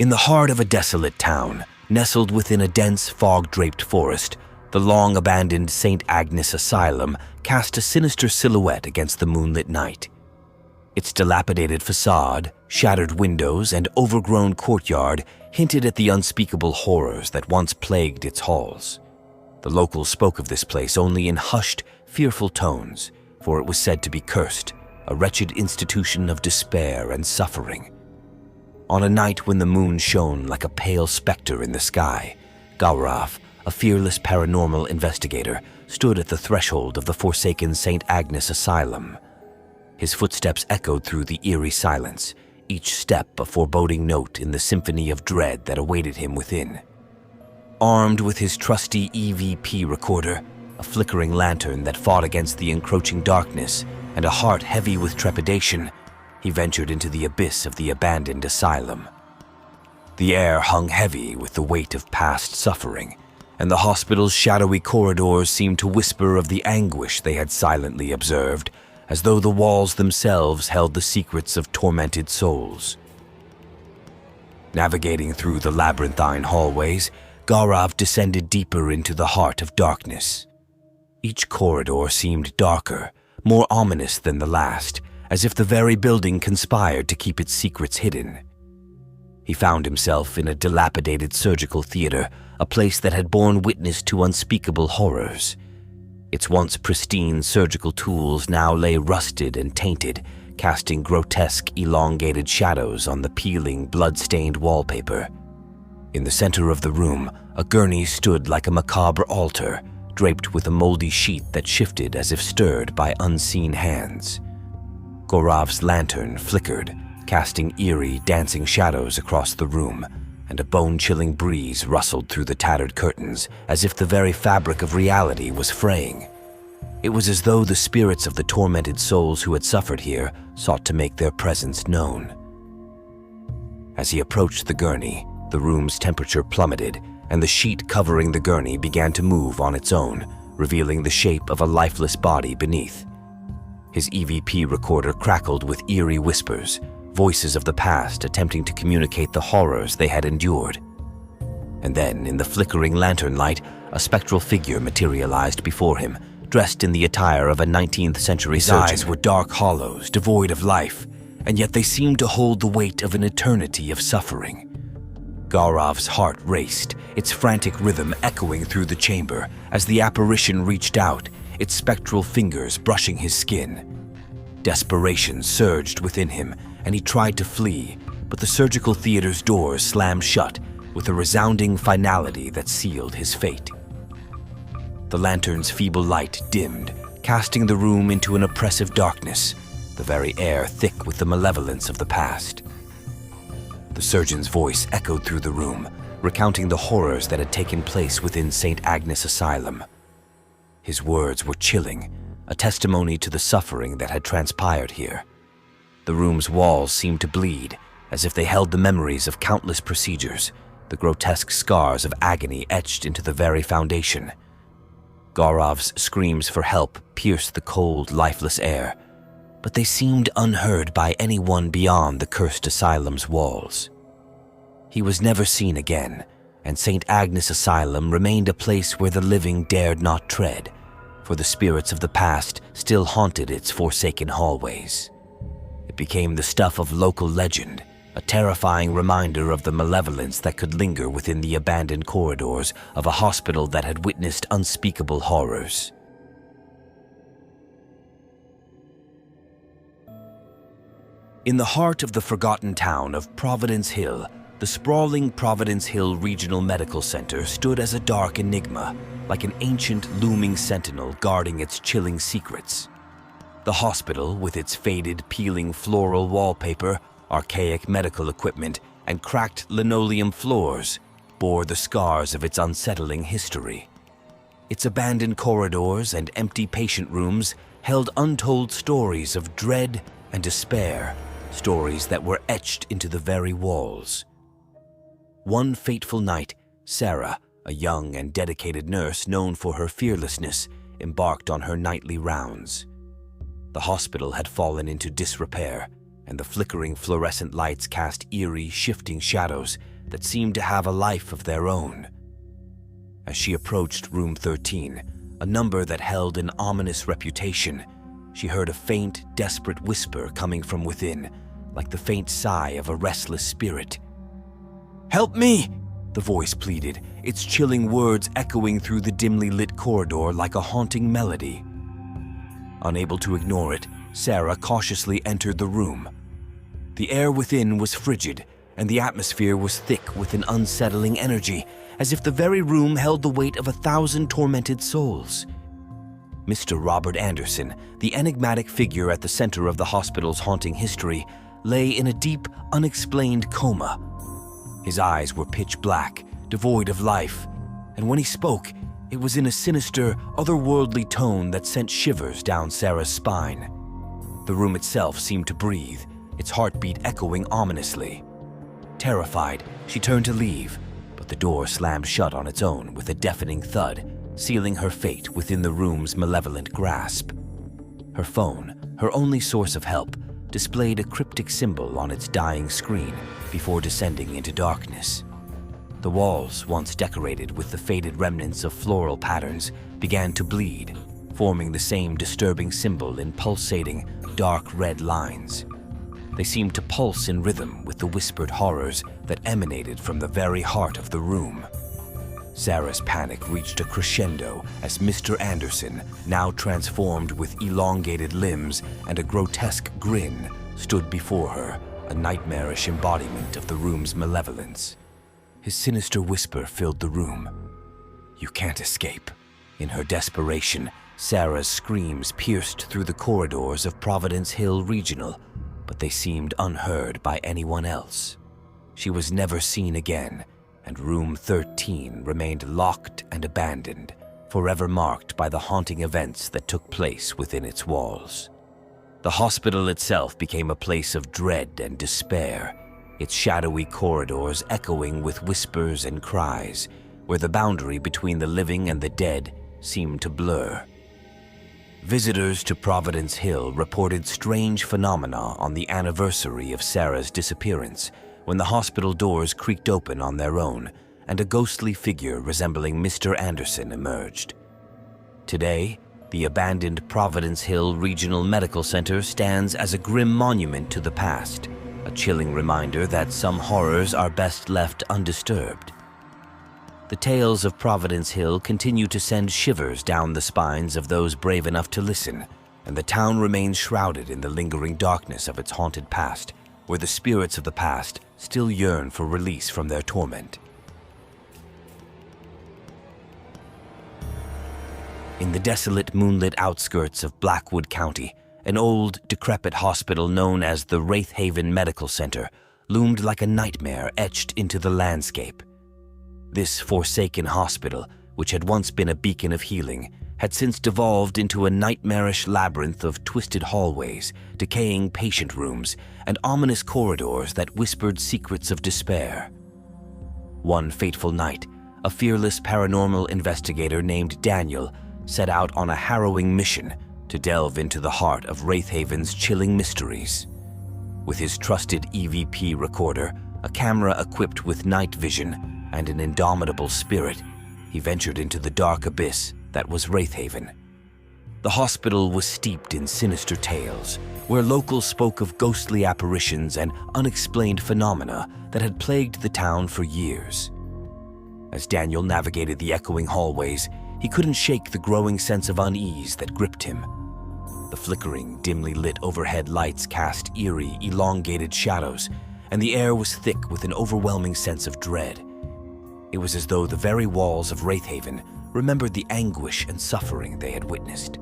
In the heart of a desolate town, nestled within a dense, fog-draped forest, the long-abandoned St. Agnes Asylum cast a sinister silhouette against the moonlit night. Its dilapidated facade, shattered windows, and overgrown courtyard hinted at the unspeakable horrors that once plagued its halls. The locals spoke of this place only in hushed, fearful tones, for it was said to be cursed, a wretched institution of despair and suffering. On a night when the moon shone like a pale specter in the sky, Gaurav, a fearless paranormal investigator, stood at the threshold of the forsaken St. Agnes Asylum. His footsteps echoed through the eerie silence, each step a foreboding note in the symphony of dread that awaited him within. Armed with his trusty EVP recorder, a flickering lantern that fought against the encroaching darkness, and a heart heavy with trepidation, he ventured into the abyss of the abandoned asylum. The air hung heavy with the weight of past suffering, and the hospital's shadowy corridors seemed to whisper of the anguish they had silently observed, as though the walls themselves held the secrets of tormented souls. Navigating through the labyrinthine hallways, Gaurav descended deeper into the heart of darkness. Each corridor seemed darker, more ominous than the last, as if the very building conspired to keep its secrets hidden. He found himself in a dilapidated surgical theater, a place that had borne witness to unspeakable horrors. Its once pristine surgical tools now lay rusted and tainted, casting grotesque, elongated shadows on the peeling, blood-stained wallpaper. In the center of the room, a gurney stood like a macabre altar, draped with a moldy sheet that shifted as if stirred by unseen hands. Gaurav's lantern flickered, casting eerie, dancing shadows across the room, and a bone-chilling breeze rustled through the tattered curtains, as if the very fabric of reality was fraying. It was as though the spirits of the tormented souls who had suffered here sought to make their presence known. As he approached the gurney, the room's temperature plummeted, and the sheet covering the gurney began to move on its own, revealing the shape of a lifeless body beneath. His EVP recorder crackled with eerie whispers, voices of the past attempting to communicate the horrors they had endured. And then, in the flickering lantern light, a spectral figure materialized before him, dressed in the attire of a 19th century surgeon. His eyes were dark hollows, devoid of life, and yet they seemed to hold the weight of an eternity of suffering. Gaurav's heart raced, its frantic rhythm echoing through the chamber as the apparition reached out, its spectral fingers brushing his skin. Desperation surged within him, and he tried to flee, but the surgical theater's doors slammed shut with a resounding finality that sealed his fate. The lantern's feeble light dimmed, casting the room into an oppressive darkness, the very air thick with the malevolence of the past. The surgeon's voice echoed through the room, recounting the horrors that had taken place within St. Agnes Asylum. His words were chilling, a testimony to the suffering that had transpired here. The room's walls seemed to bleed, as if they held the memories of countless procedures, the grotesque scars of agony etched into the very foundation. Gaurav's screams for help pierced the cold, lifeless air, but they seemed unheard by anyone beyond the cursed asylum's walls. He was never seen again, and St. Agnes Asylum remained a place where the living dared not tread, for the spirits of the past still haunted its forsaken hallways. It became the stuff of local legend, a terrifying reminder of the malevolence that could linger within the abandoned corridors of a hospital that had witnessed unspeakable horrors. In the heart of the forgotten town of Providence Hill, the sprawling Providence Hill Regional Medical Center stood as a dark enigma, like an ancient looming sentinel guarding its chilling secrets. The hospital, with its faded, peeling floral wallpaper, archaic medical equipment, and cracked linoleum floors, bore the scars of its unsettling history. Its abandoned corridors and empty patient rooms held untold stories of dread and despair, stories that were etched into the very walls. One fateful night, Sarah, a young and dedicated nurse known for her fearlessness, embarked on her nightly rounds. The hospital had fallen into disrepair, and the flickering fluorescent lights cast eerie, shifting shadows that seemed to have a life of their own. As she approached room 13, a number that held an ominous reputation, she heard a faint, desperate whisper coming from within, like the faint sigh of a restless spirit. "Help me!" the voice pleaded, its chilling words echoing through the dimly lit corridor like a haunting melody. Unable to ignore it, Sarah cautiously entered the room. The air within was frigid, and the atmosphere was thick with an unsettling energy, as if the very room held the weight of 1,000 tormented souls. Mr. Robert Anderson, the enigmatic figure at the center of the hospital's haunting history, lay in a deep, unexplained coma. His eyes were pitch black, devoid of life, and when he spoke, it was in a sinister, otherworldly tone that sent shivers down Sarah's spine. The room itself seemed to breathe, its heartbeat echoing ominously. Terrified, she turned to leave, but the door slammed shut on its own with a deafening thud, sealing her fate within the room's malevolent grasp. Her phone, her only source of help, displayed a cryptic symbol on its dying screen before descending into darkness. The walls, once decorated with the faded remnants of floral patterns, began to bleed, forming the same disturbing symbol in pulsating, dark red lines. They seemed to pulse in rhythm with the whispered horrors that emanated from the very heart of the room. Sarah's panic reached a crescendo as Mr. Anderson, now transformed with elongated limbs and a grotesque grin, stood before her, a nightmarish embodiment of the room's malevolence. His sinister whisper filled the room. "You can't escape." In her desperation, Sarah's screams pierced through the corridors of Providence Hill Regional, but they seemed unheard by anyone else. She was never seen again, and room 13 remained locked and abandoned, forever marked by the haunting events that took place within its walls. The hospital itself became a place of dread and despair, its shadowy corridors echoing with whispers and cries, where the boundary between the living and the dead seemed to blur. Visitors to Providence Hill reported strange phenomena on the anniversary of Sarah's disappearance, when the hospital doors creaked open on their own and a ghostly figure resembling Mr. Anderson emerged. Today, the abandoned Providence Hill Regional Medical Center stands as a grim monument to the past, a chilling reminder that some horrors are best left undisturbed. The tales of Providence Hill continue to send shivers down the spines of those brave enough to listen, and the town remains shrouded in the lingering darkness of its haunted past, where the spirits of the past still yearn for release from their torment. In the desolate, moonlit outskirts of Blackwood County, an old, decrepit hospital known as the Wraithhaven Medical Center loomed like a nightmare etched into the landscape. This forsaken hospital, which had once been a beacon of healing, had since devolved into a nightmarish labyrinth of twisted hallways, decaying patient rooms, and ominous corridors that whispered secrets of despair. One fateful night, a fearless paranormal investigator named Daniel set out on a harrowing mission to delve into the heart of Wraithhaven's chilling mysteries. With his trusted EVP recorder, a camera equipped with night vision, and an indomitable spirit, he ventured into the dark abyss that was Wraithhaven. The hospital was steeped in sinister tales, where locals spoke of ghostly apparitions and unexplained phenomena that had plagued the town for years. As Daniel navigated the echoing hallways, he couldn't shake the growing sense of unease that gripped him. The flickering, dimly lit overhead lights cast eerie, elongated shadows, and the air was thick with an overwhelming sense of dread. It was as though the very walls of Wraithhaven remembered the anguish and suffering they had witnessed.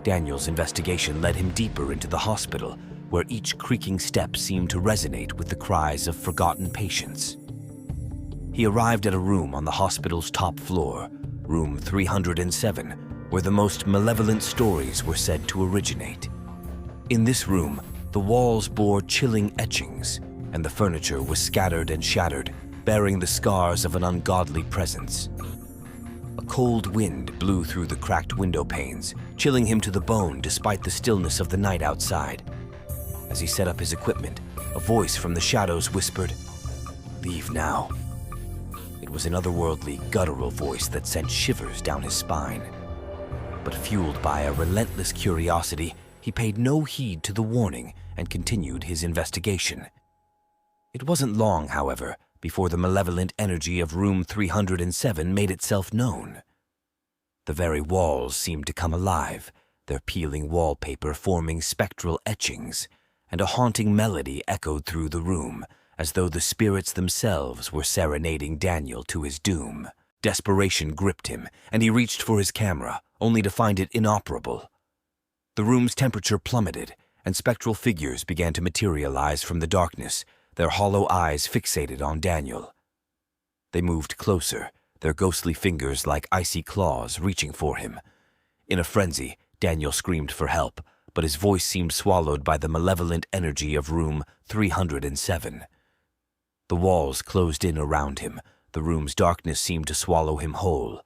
Daniel's investigation led him deeper into the hospital, where each creaking step seemed to resonate with the cries of forgotten patients. He arrived at a room on the hospital's top floor, room 307, where the most malevolent stories were said to originate. In this room, the walls bore chilling etchings, and the furniture was scattered and shattered, bearing the scars of an ungodly presence. A cold wind blew through the cracked window panes, chilling him to the bone despite the stillness of the night outside. As he set up his equipment, a voice from the shadows whispered, Leave now. It was an otherworldly, guttural voice that sent shivers down his spine. But fueled by a relentless curiosity, he paid no heed to the warning and continued his investigation. It wasn't long, however, before the malevolent energy of room 307 made itself known. The very walls seemed to come alive, their peeling wallpaper forming spectral etchings, and a haunting melody echoed through the room, as though the spirits themselves were serenading Daniel to his doom. Desperation gripped him, and he reached for his camera, only to find it inoperable. The room's temperature plummeted, and spectral figures began to materialize from the darkness, their hollow eyes fixated on Daniel. They moved closer, their ghostly fingers like icy claws reaching for him. In a frenzy, Daniel screamed for help, but his voice seemed swallowed by the malevolent energy of room 307. The walls closed in around him, the room's darkness seemed to swallow him whole.